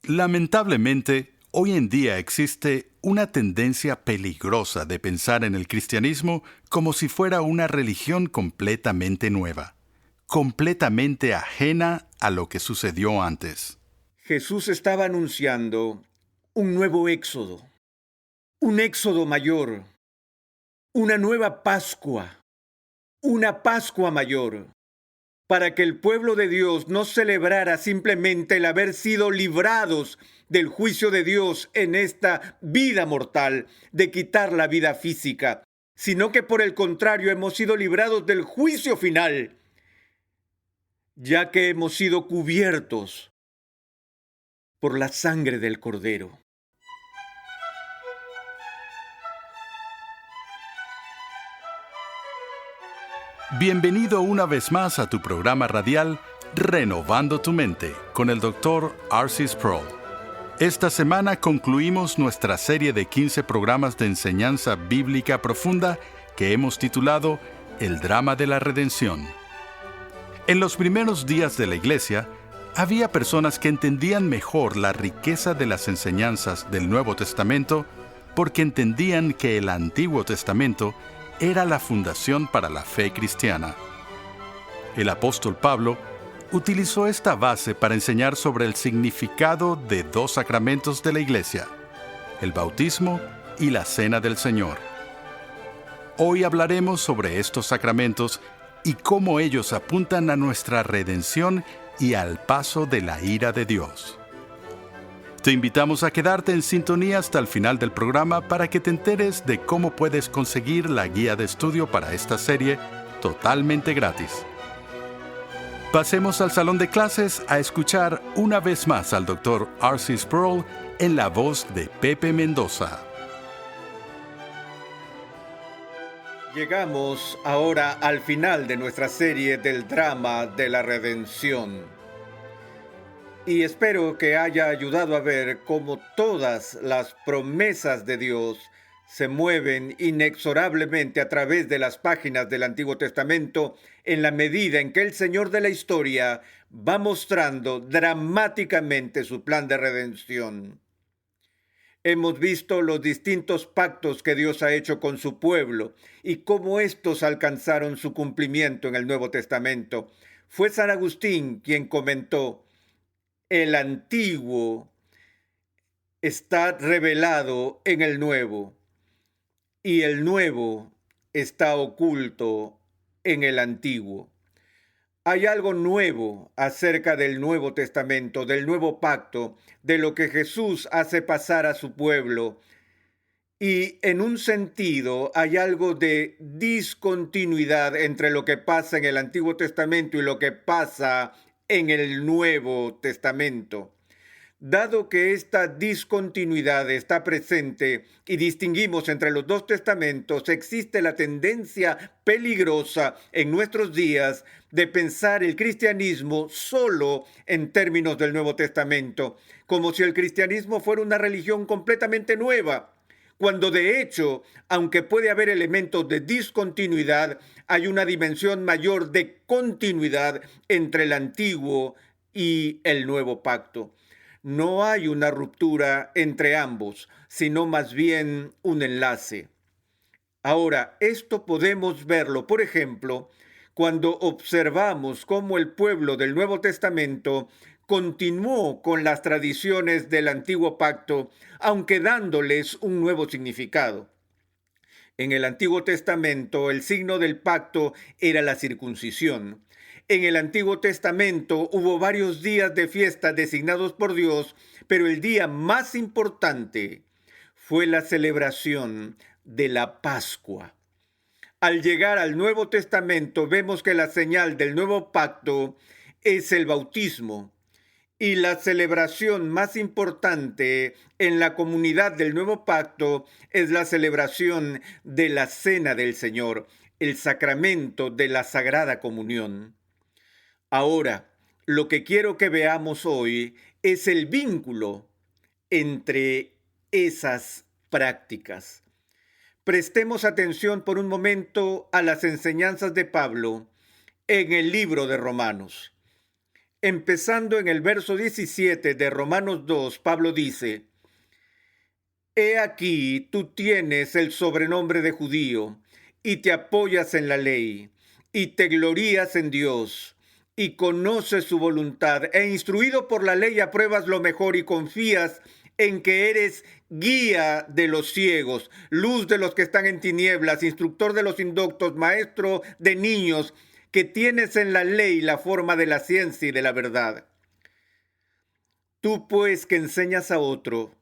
Lamentablemente, hoy en día existe una tendencia peligrosa de pensar en el cristianismo como si fuera una religión completamente nueva, completamente ajena a lo que sucedió antes. Jesús estaba anunciando un nuevo éxodo, un éxodo mayor, una nueva Pascua, una Pascua mayor, para que el pueblo de Dios no celebrara simplemente el haber sido librados del juicio de Dios en esta vida mortal, de quitar la vida física, sino que por el contrario hemos sido librados del juicio final, ya que hemos sido cubiertos por la sangre del Cordero. Bienvenido una vez más a tu programa radial Renovando tu Mente con el Dr. R.C. Sproul. Esta semana concluimos nuestra serie de 15 programas de enseñanza bíblica profunda que hemos titulado El drama de la redención. En los primeros días de la Iglesia, había personas que entendían mejor la riqueza de las enseñanzas del Nuevo Testamento porque entendían que el Antiguo Testamento era la fundación para la fe cristiana. El apóstol Pablo utilizó esta base para enseñar sobre el significado de dos sacramentos de la Iglesia, el bautismo y la Cena del Señor. Hoy hablaremos sobre estos sacramentos y cómo ellos apuntan a nuestra redención y al paso de la ira de Dios. Te invitamos a quedarte en sintonía hasta el final del programa para que te enteres de cómo puedes conseguir la guía de estudio para esta serie totalmente gratis. Pasemos al salón de clases a escuchar una vez más al Dr. R.C. Sproul en la voz de Pepe Mendoza. Llegamos ahora al final de nuestra serie del drama de la redención. Y espero que haya ayudado a ver cómo todas las promesas de Dios se mueven inexorablemente a través de las páginas del Antiguo Testamento en la medida en que el Señor de la historia va mostrando dramáticamente su plan de redención. Hemos visto los distintos pactos que Dios ha hecho con su pueblo y cómo estos alcanzaron su cumplimiento en el Nuevo Testamento. Fue San Agustín quien comentó: el antiguo está revelado en el nuevo y el nuevo está oculto en el antiguo. Hay algo nuevo acerca del Nuevo Testamento, del nuevo pacto, de lo que Jesús hace pasar a su pueblo. Y en un sentido hay algo de discontinuidad entre lo que pasa en el Antiguo Testamento y lo que pasa en el Nuevo Testamento. Dado que esta discontinuidad está presente y distinguimos entre los dos testamentos, existe la tendencia peligrosa en nuestros días de pensar el cristianismo solo en términos del Nuevo Testamento, como si el cristianismo fuera una religión completamente nueva, cuando de hecho, aunque puede haber elementos de discontinuidad, hay una dimensión mayor de continuidad entre el antiguo y el nuevo pacto. No hay una ruptura entre ambos, sino más bien un enlace. Ahora, esto podemos verlo, por ejemplo, cuando observamos cómo el pueblo del Nuevo Testamento continuó con las tradiciones del Antiguo Pacto, aunque dándoles un nuevo significado. En el Antiguo Testamento, el signo del pacto era la circuncisión. En el Antiguo Testamento hubo varios días de fiesta designados por Dios, pero el día más importante fue la celebración de la Pascua. Al llegar al Nuevo Testamento, vemos que la señal del nuevo pacto es el bautismo. Y la celebración más importante en la comunidad del nuevo pacto es la celebración de la Cena del Señor, el sacramento de la Sagrada Comunión. Ahora, lo que quiero que veamos hoy es el vínculo entre esas prácticas. Prestemos atención por un momento a las enseñanzas de Pablo en el libro de Romanos. Empezando en el verso 17 de Romanos 2, Pablo dice: He aquí, tú tienes el sobrenombre de judío, y te apoyas en la ley, y te glorías en Dios, y conoces su voluntad, e instruido por la ley apruebas lo mejor y confías en que eres guía de los ciegos, luz de los que están en tinieblas, instructor de los indoctos, maestro de niños, que tienes en la ley la forma de la ciencia y de la verdad. Tú pues que enseñas a otro,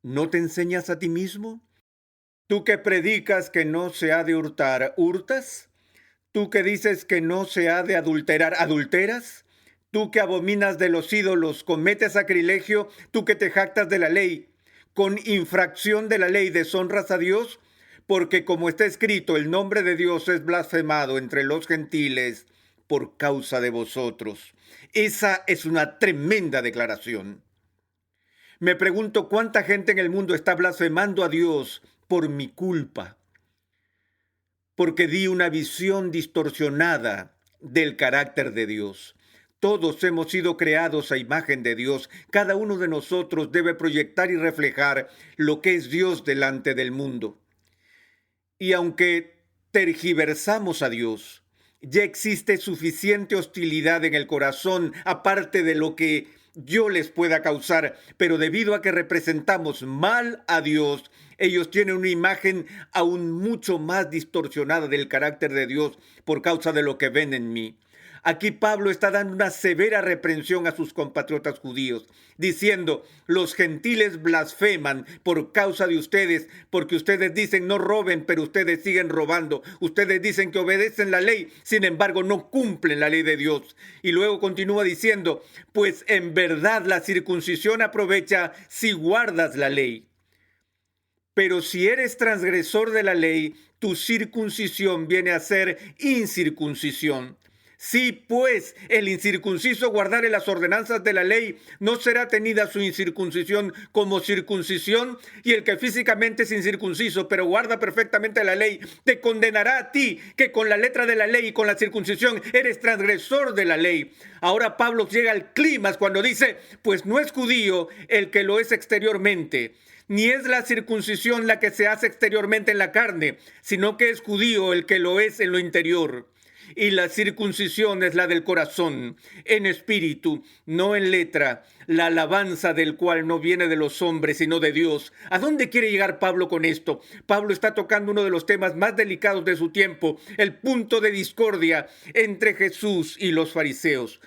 ¿no te enseñas a ti mismo? Tú que predicas que no se ha de hurtar, ¿hurtas? Tú que dices que no se ha de adulterar, ¿adulteras? Tú que abominas de los ídolos, cometes sacrilegio, tú que te jactas de la ley, con infracción de la ley deshonras a Dios, porque como está escrito, el nombre de Dios es blasfemado entre los gentiles por causa de vosotros. Esa es una tremenda declaración. Me pregunto cuánta gente en el mundo está blasfemando a Dios por mi culpa, porque di una visión distorsionada del carácter de Dios. Todos hemos sido creados a imagen de Dios. Cada uno de nosotros debe proyectar y reflejar lo que es Dios delante del mundo. Y aunque tergiversamos a Dios, ya existe suficiente hostilidad en el corazón, aparte de lo que yo les pueda causar, pero debido a que representamos mal a Dios, ellos tienen una imagen aún mucho más distorsionada del carácter de Dios por causa de lo que ven en mí. Aquí Pablo está dando una severa reprensión a sus compatriotas judíos, diciendo: los gentiles blasfeman por causa de ustedes, porque ustedes dicen no roben, pero ustedes siguen robando. Ustedes dicen que obedecen la ley, sin embargo no cumplen la ley de Dios. Y luego continúa diciendo: pues en verdad la circuncisión aprovecha si guardas la ley. Pero si eres transgresor de la ley, tu circuncisión viene a ser incircuncisión. Si pues el incircunciso guardare las ordenanzas de la ley, no será tenida su incircuncisión como circuncisión, y el que físicamente es incircunciso, pero guarda perfectamente la ley, te condenará a ti, que con la letra de la ley y con la circuncisión eres transgresor de la ley. Ahora Pablo llega al clímax cuando dice: pues no es judío el que lo es exteriormente, ni es la circuncisión la que se hace exteriormente en la carne, sino que es judío el que lo es en lo interior. Y la circuncisión es la del corazón, en espíritu, no en letra, la alabanza del cual no viene de los hombres, sino de Dios. ¿A dónde quiere llegar Pablo con esto? Pablo está tocando uno de los temas más delicados de su tiempo, el punto de discordia entre Jesús y los fariseos.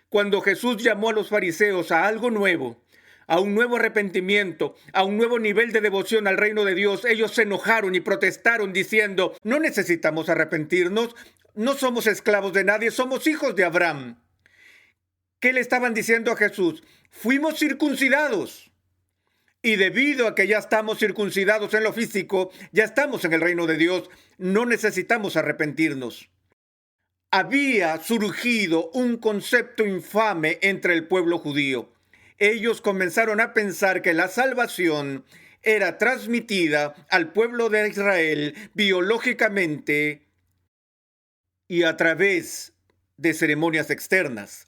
Cuando Jesús llamó a los fariseos a algo nuevo, a un nuevo arrepentimiento, a un nuevo nivel de devoción al reino de Dios, ellos se enojaron y protestaron diciendo: no necesitamos arrepentirnos, no somos esclavos de nadie, somos hijos de Abraham. ¿Qué le estaban diciendo a Jesús? Fuimos circuncidados. Y debido a que ya estamos circuncidados en lo físico, ya estamos en el reino de Dios, no necesitamos arrepentirnos. Había surgido un concepto infame entre el pueblo judío. Ellos comenzaron a pensar que la salvación era transmitida al pueblo de Israel biológicamente y a través de ceremonias externas.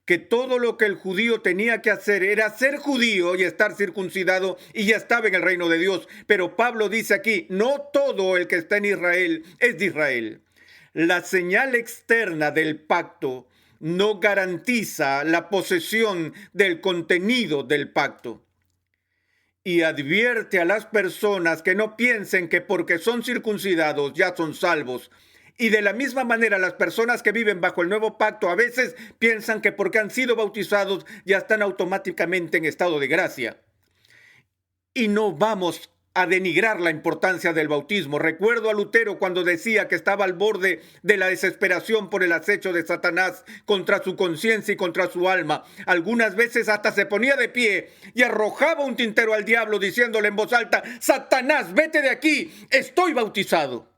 Que todo lo que el judío tenía que hacer era ser judío y estar circuncidado, y ya estaba en el reino de Dios. Pero Pablo dice aquí: no todo el que está en Israel es de Israel. La señal externa del pacto no garantiza la posesión del contenido del pacto. Y advierte a las personas que no piensen que porque son circuncidados ya son salvos. Y de la misma manera, las personas que viven bajo el nuevo pacto a veces piensan que porque han sido bautizados ya están automáticamente en estado de gracia. Y no vamos a denigrar la importancia del bautismo. Recuerdo a Lutero cuando decía que estaba al borde de la desesperación por el acecho de Satanás contra su conciencia y contra su alma. Algunas veces hasta se ponía de pie y arrojaba un tintero al diablo diciéndole en voz alta: Satanás, vete de aquí, estoy bautizado.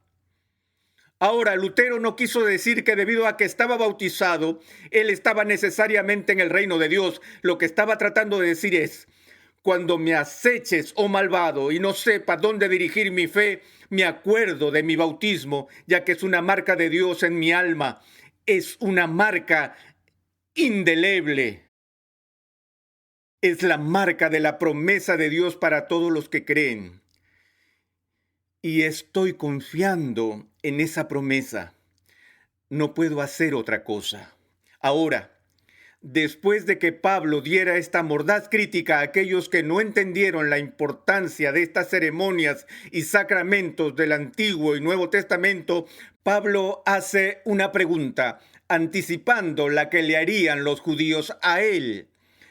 Ahora, Lutero no quiso decir que debido a que estaba bautizado, él estaba necesariamente en el reino de Dios. Lo que estaba tratando de decir es: cuando me aceches, oh malvado, y no sepa dónde dirigir mi fe, me acuerdo de mi bautismo, ya que es una marca de Dios en mi alma. Es una marca indeleble. Es la marca de la promesa de Dios para todos los que creen. Y estoy confiando en esa promesa. No puedo hacer otra cosa. Ahora, después de que Pablo diera esta mordaz crítica a aquellos que no entendieron la importancia de estas ceremonias y sacramentos del Antiguo y Nuevo Testamento, Pablo hace una pregunta, anticipando la que le harían los judíos a él.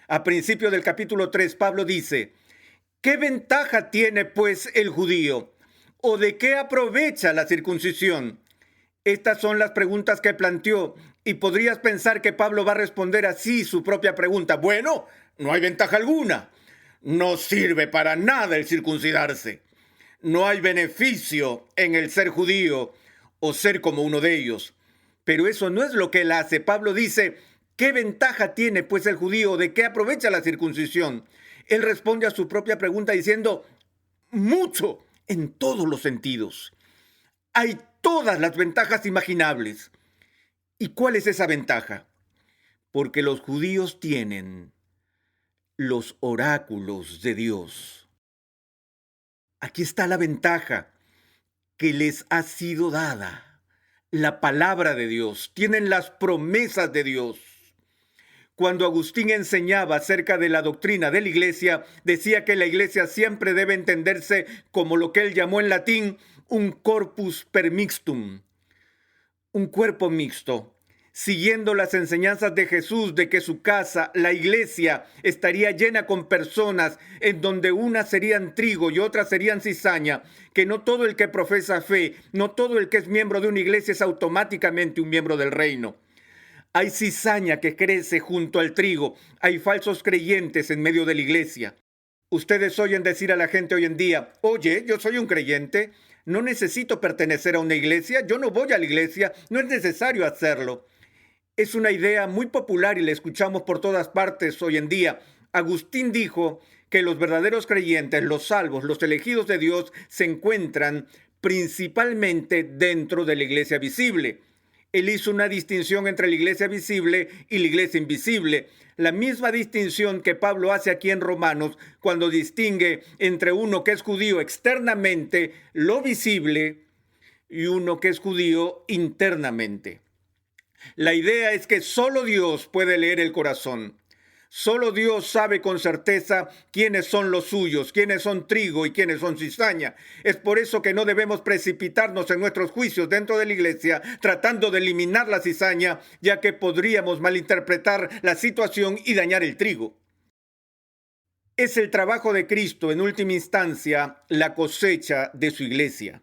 A principio del capítulo 3, Pablo dice: ¿qué ventaja tiene pues el judío? ¿O de qué aprovecha la circuncisión? Estas son las preguntas que planteó, y podrías pensar que Pablo va a responder así su propia pregunta. Bueno, no hay ventaja alguna. No sirve para nada el circuncidarse. No hay beneficio en el ser judío o ser como uno de ellos. Pero eso no es lo que él hace. Pablo dice: ¿qué ventaja tiene pues el judío? ¿De qué aprovecha la circuncisión? Él responde a su propia pregunta diciendo: mucho, en todos los sentidos. Hay todas las ventajas imaginables. ¿Y cuál es esa ventaja? Porque los judíos tienen los oráculos de Dios. Aquí está la ventaja que les ha sido dada. La palabra de Dios. Tienen las promesas de Dios. Cuando Agustín enseñaba acerca de la doctrina de la iglesia, decía que la iglesia siempre debe entenderse como lo que él llamó en latín un corpus per mixtum, un cuerpo mixto, siguiendo las enseñanzas de Jesús de que su casa, la iglesia, estaría llena con personas en donde unas serían trigo y otras serían cizaña, que no todo el que profesa fe, no todo el que es miembro de una iglesia es automáticamente un miembro del reino. Hay cizaña que crece junto al trigo, hay falsos creyentes en medio de la iglesia. Ustedes oyen decir a la gente hoy en día: oye, yo soy un creyente, no necesito pertenecer a una iglesia, yo no voy a la iglesia, no es necesario hacerlo. Es una idea muy popular y la escuchamos por todas partes hoy en día. Agustín dijo que los verdaderos creyentes, los salvos, los elegidos de Dios, se encuentran principalmente dentro de la iglesia visible. Él hizo una distinción entre la iglesia visible y la iglesia invisible. La misma distinción que Pablo hace aquí en Romanos cuando distingue entre uno que es judío externamente, lo visible, y uno que es judío internamente. La idea es que solo Dios puede leer el corazón. Solo Dios sabe con certeza quiénes son los suyos, quiénes son trigo y quiénes son cizaña. Es por eso que no debemos precipitarnos en nuestros juicios dentro de la iglesia, tratando de eliminar la cizaña, ya que podríamos malinterpretar la situación y dañar el trigo. Es el trabajo de Cristo, en última instancia, la cosecha de su iglesia.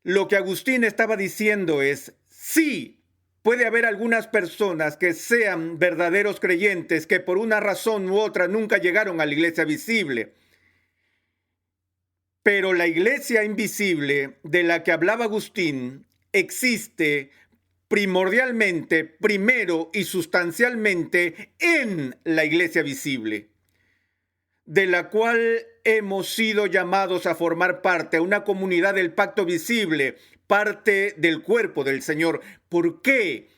Lo que Agustín estaba diciendo es: sí, puede haber algunas personas que sean verdaderos creyentes que por una razón u otra nunca llegaron a la iglesia visible. Pero la iglesia invisible de la que hablaba Agustín existe primordialmente, primero y sustancialmente en la iglesia visible, de la cual hemos sido llamados a formar parte, una comunidad del pacto visible, parte del cuerpo del Señor. ¿Por qué?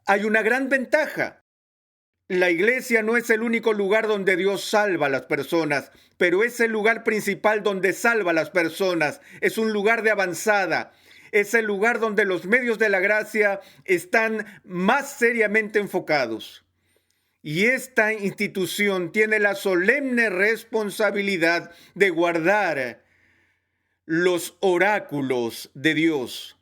Hay una gran ventaja. La iglesia no es el único lugar donde Dios salva a las personas, pero es el lugar principal donde salva a las personas. Es un lugar de avanzada. Es el lugar donde los medios de la gracia están más seriamente enfocados. Y esta institución tiene la solemne responsabilidad de guardar los oráculos de Dios.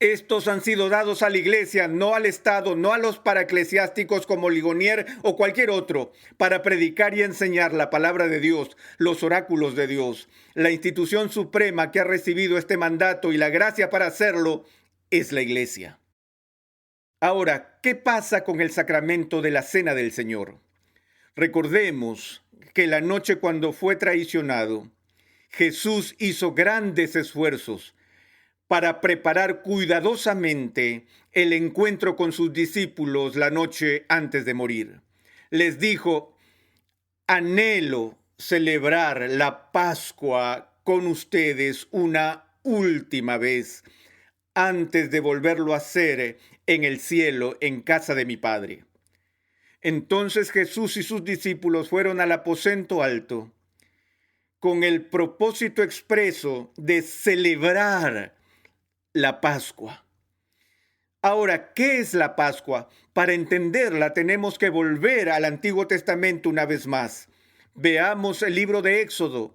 Estos han sido dados a la iglesia, no al Estado, no a los paraeclesiásticos como Ligonier o cualquier otro, para predicar y enseñar la palabra de Dios, los oráculos de Dios. La institución suprema que ha recibido este mandato y la gracia para hacerlo es la iglesia. Ahora, ¿qué pasa con el sacramento de la Cena del Señor? Recordemos que la noche cuando fue traicionado, Jesús hizo grandes esfuerzos para preparar cuidadosamente el encuentro con sus discípulos la noche antes de morir. Les dijo: anhelo celebrar la Pascua con ustedes una última vez, antes de volverlo a hacer en el cielo, en casa de mi Padre. Entonces Jesús y sus discípulos fueron al aposento alto con el propósito expreso de celebrar la Pascua. Ahora, ¿qué es la Pascua? Para entenderla tenemos que volver al Antiguo Testamento una vez más. Veamos el libro de Éxodo,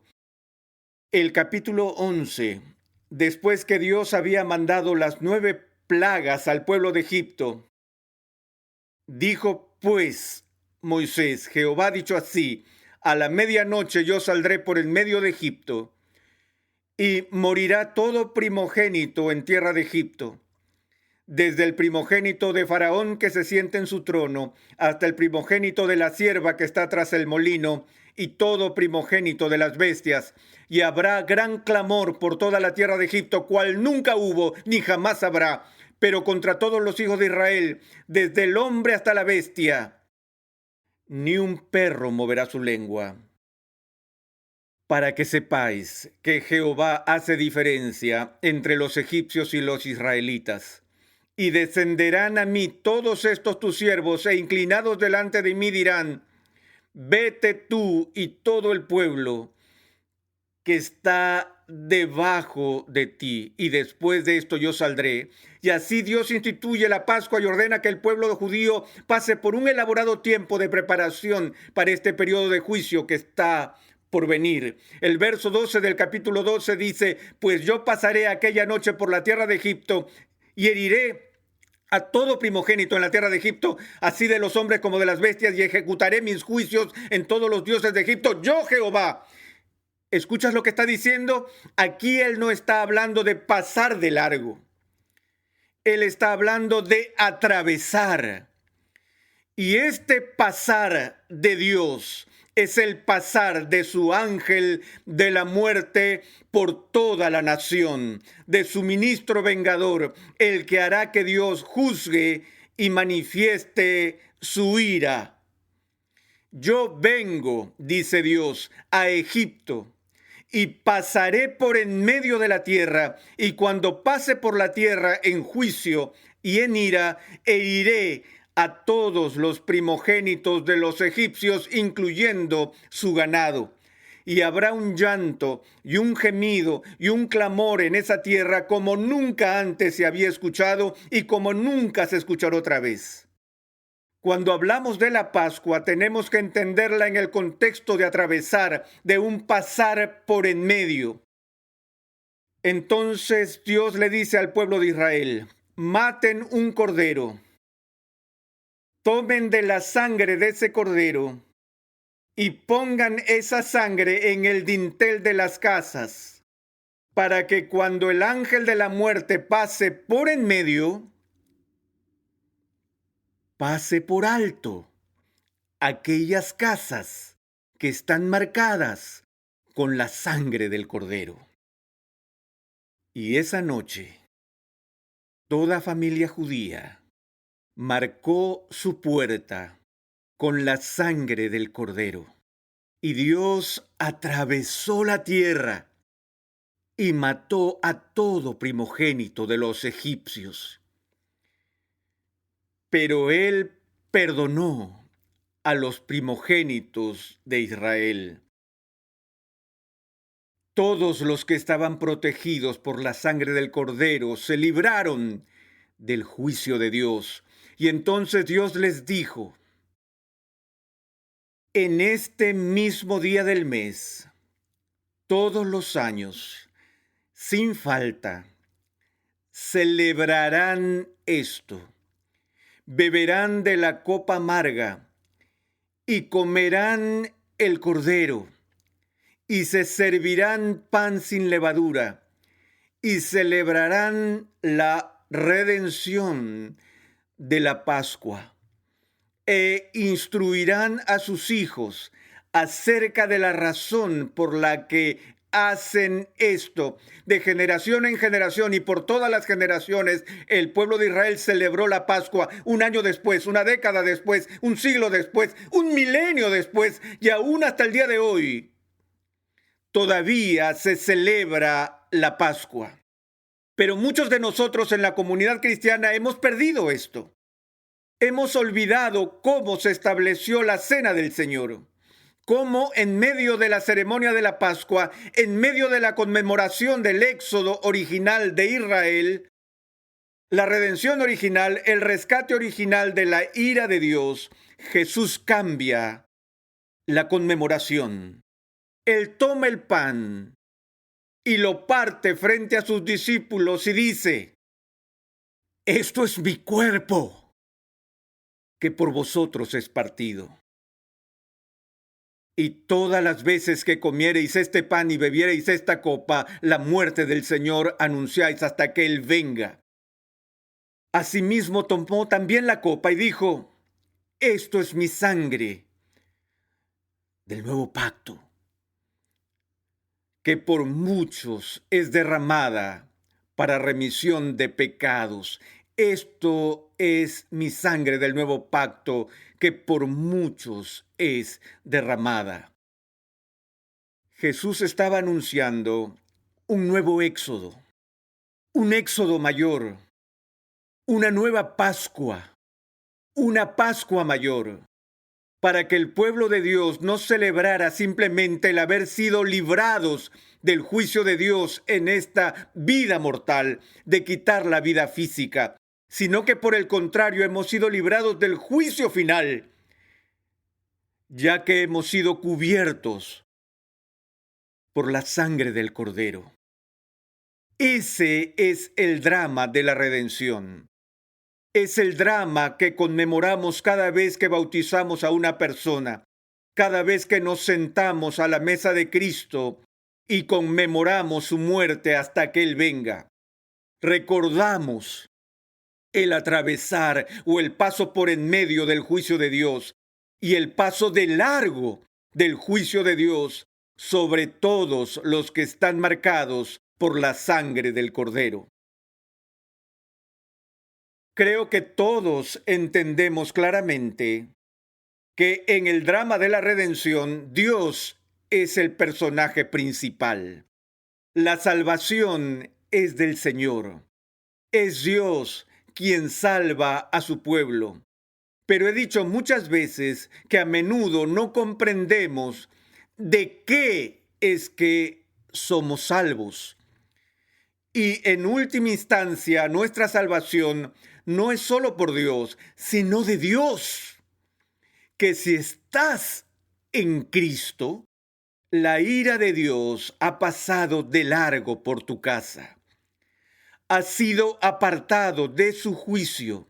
el capítulo 11. Después que Dios había mandado las 9 plagas al pueblo de Egipto, dijo pues Moisés: Jehová ha dicho así: a la medianoche yo saldré por el medio de Egipto, y morirá todo primogénito en tierra de Egipto, desde el primogénito de Faraón que se siente en su trono, hasta el primogénito de la sierva que está tras el molino, y todo primogénito de las bestias. Y habrá gran clamor por toda la tierra de Egipto, cual nunca hubo ni jamás habrá, pero contra todos los hijos de Israel, desde el hombre hasta la bestia, ni un perro moverá su lengua. Para que sepáis que Jehová hace diferencia entre los egipcios y los israelitas. Y descenderán a mí todos estos tus siervos, e inclinados delante de mí dirán: vete tú y todo el pueblo que está debajo de ti, y después de esto yo saldré. Y así Dios instituye la Pascua y ordena que el pueblo judío pase por un elaborado tiempo de preparación para este periodo de juicio que está por venir. El verso 12 del capítulo 12 dice: pues yo pasaré aquella noche por la tierra de Egipto y heriré a todo primogénito en la tierra de Egipto, así de los hombres como de las bestias, y ejecutaré mis juicios en todos los dioses de Egipto. Yo, Jehová. ¿Escuchas lo que está diciendo? Aquí él no está hablando de pasar de largo. Él está hablando de atravesar. Y este pasar de Dios es el pasar de su ángel de la muerte por toda la nación, de su ministro vengador, el que hará que Dios juzgue y manifieste su ira. Yo vengo, dice Dios, a Egipto, y pasaré por en medio de la tierra, y cuando pase por la tierra en juicio y en ira, heriré a todos los primogénitos de los egipcios, incluyendo su ganado. Y habrá un llanto y un gemido y un clamor en esa tierra como nunca antes se había escuchado y como nunca se escuchará otra vez. Cuando hablamos de la Pascua, tenemos que entenderla en el contexto de atravesar, de un pasar por en medio. Entonces Dios le dice al pueblo de Israel: maten un cordero, tomen de la sangre de ese cordero y pongan esa sangre en el dintel de las casas, para que cuando el ángel de la muerte pase por en medio, pase por alto aquellas casas que están marcadas con la sangre del cordero. Y esa noche, toda familia judía marcó su puerta con la sangre del cordero. Y Dios atravesó la tierra y mató a todo primogénito de los egipcios. Pero él perdonó a los primogénitos de Israel. Todos los que estaban protegidos por la sangre del cordero se libraron del juicio de Dios. Y entonces Dios les dijo: en este mismo día del mes, todos los años, sin falta, celebrarán esto. Beberán de la copa amarga y comerán el cordero, y se servirán pan sin levadura, y celebrarán la redención de la Pascua, e instruirán a sus hijos acerca de la razón por la que hacen esto. De generación en generación y por todas las generaciones, el pueblo de Israel celebró la Pascua un año después, una década después, un siglo después, un milenio después, y aún hasta el día de hoy todavía se celebra la Pascua. Pero muchos de nosotros en la comunidad cristiana hemos perdido esto. Hemos olvidado cómo se estableció la cena del Señor. Cómo en medio de la ceremonia de la Pascua, en medio de la conmemoración del éxodo original de Israel, la redención original, el rescate original de la ira de Dios, Jesús cambia la conmemoración. Él toma el pan y lo parte frente a sus discípulos y dice: esto es mi cuerpo, que por vosotros es partido. Y todas las veces que comiereis este pan y bebiereis esta copa, la muerte del Señor anunciáis hasta que Él venga. Asimismo tomó también la copa y dijo: esto es mi sangre del nuevo pacto, que por muchos es derramada para remisión de pecados. Esto es mi sangre del nuevo pacto, que por muchos es derramada. Jesús estaba anunciando un nuevo éxodo, un éxodo mayor, una nueva Pascua, una Pascua mayor, para que el pueblo de Dios no celebrara simplemente el haber sido librados del juicio de Dios en esta vida mortal, de quitar la vida física, sino que por el contrario hemos sido librados del juicio final, ya que hemos sido cubiertos por la sangre del Cordero. Ese es el drama de la redención. Es el drama que conmemoramos cada vez que bautizamos a una persona, cada vez que nos sentamos a la mesa de Cristo y conmemoramos su muerte hasta que Él venga. Recordamos el atravesar o el paso por en medio del juicio de Dios y el paso de largo del juicio de Dios sobre todos los que están marcados por la sangre del Cordero. Creo que todos entendemos claramente que en el drama de la redención, Dios es el personaje principal. La salvación es del Señor. Es Dios quien salva a su pueblo. Pero he dicho muchas veces que a menudo no comprendemos de qué es que somos salvos. Y en última instancia, nuestra salvación no es solo por Dios, sino de Dios. Que si estás en Cristo, la ira de Dios ha pasado de largo por tu casa. Has sido apartado de su juicio.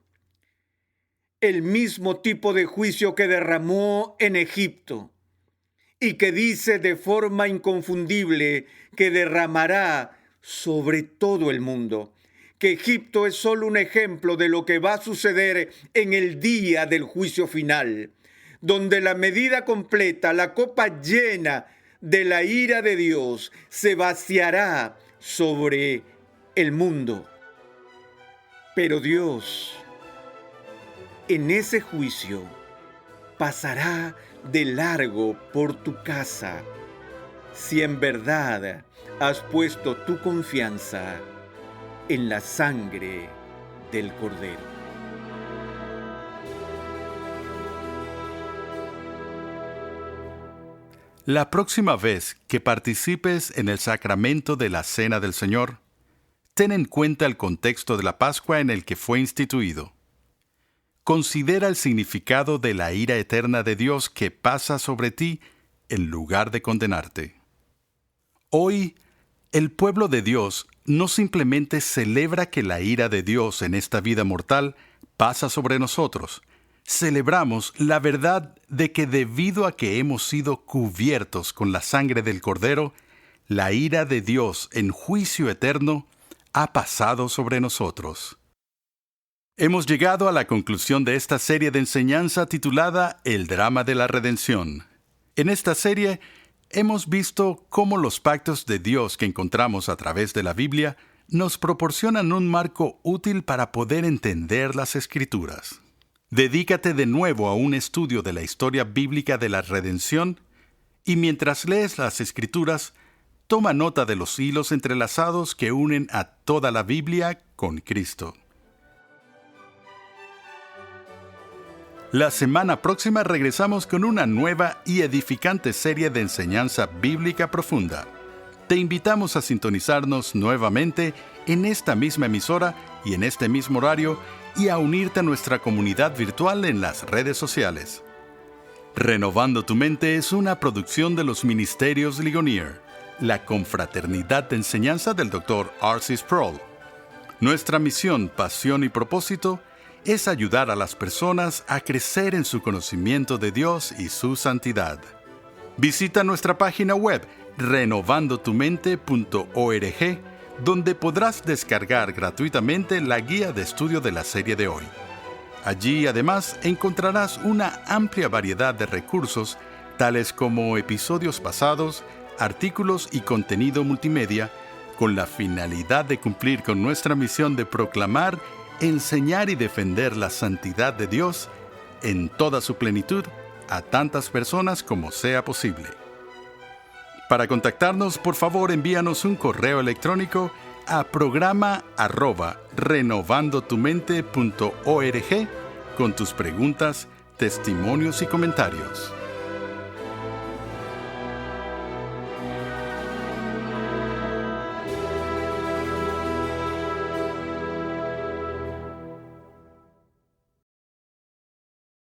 El mismo tipo de juicio que derramó en Egipto y que dice de forma inconfundible que derramará sobre todo el mundo. Que Egipto es solo un ejemplo de lo que va a suceder en el día del juicio final, donde la medida completa, la copa llena de la ira de Dios, se vaciará sobre el mundo. Pero Dios, en ese juicio, pasará de largo por tu casa, si en verdad has puesto tu confianza en la sangre del Cordero. La próxima vez que participes en el sacramento de la Cena del Señor, ten en cuenta el contexto de la Pascua en el que fue instituido. Considera el significado de la ira eterna de Dios que pasa sobre ti en lugar de condenarte. Hoy, el pueblo de Dios no simplemente celebra que la ira de Dios en esta vida mortal pasa sobre nosotros. Celebramos la verdad de que debido a que hemos sido cubiertos con la sangre del Cordero, la ira de Dios en juicio eterno ha pasado sobre nosotros. Hemos llegado a la conclusión de esta serie de enseñanza titulada El drama de la redención. En esta serie hemos visto cómo los pactos de Dios que encontramos a través de la Biblia nos proporcionan un marco útil para poder entender las Escrituras. Dedícate de nuevo a un estudio de la historia bíblica de la redención y mientras lees las Escrituras, toma nota de los hilos entrelazados que unen a toda la Biblia con Cristo. La semana próxima regresamos con una nueva y edificante serie de enseñanza bíblica profunda. Te invitamos a sintonizarnos nuevamente en esta misma emisora y en este mismo horario y a unirte a nuestra comunidad virtual en las redes sociales. Renovando tu Mente es una producción de los Ministerios Ligonier, la confraternidad de enseñanza del Dr. R.C. Sproul. Nuestra misión, pasión y propósito es ayudar a las personas a crecer en su conocimiento de Dios y su santidad. Visita nuestra página web renovandotumente.org, donde podrás descargar gratuitamente la guía de estudio de la serie de hoy. Allí, además, encontrarás una amplia variedad de recursos, tales como episodios pasados, artículos y contenido multimedia, con la finalidad de cumplir con nuestra misión de proclamar, enseñar y defender la santidad de Dios en toda su plenitud a tantas personas como sea posible. Para contactarnos, por favor, envíanos un correo electrónico a programa@renovandotumente.org con tus preguntas, testimonios y comentarios.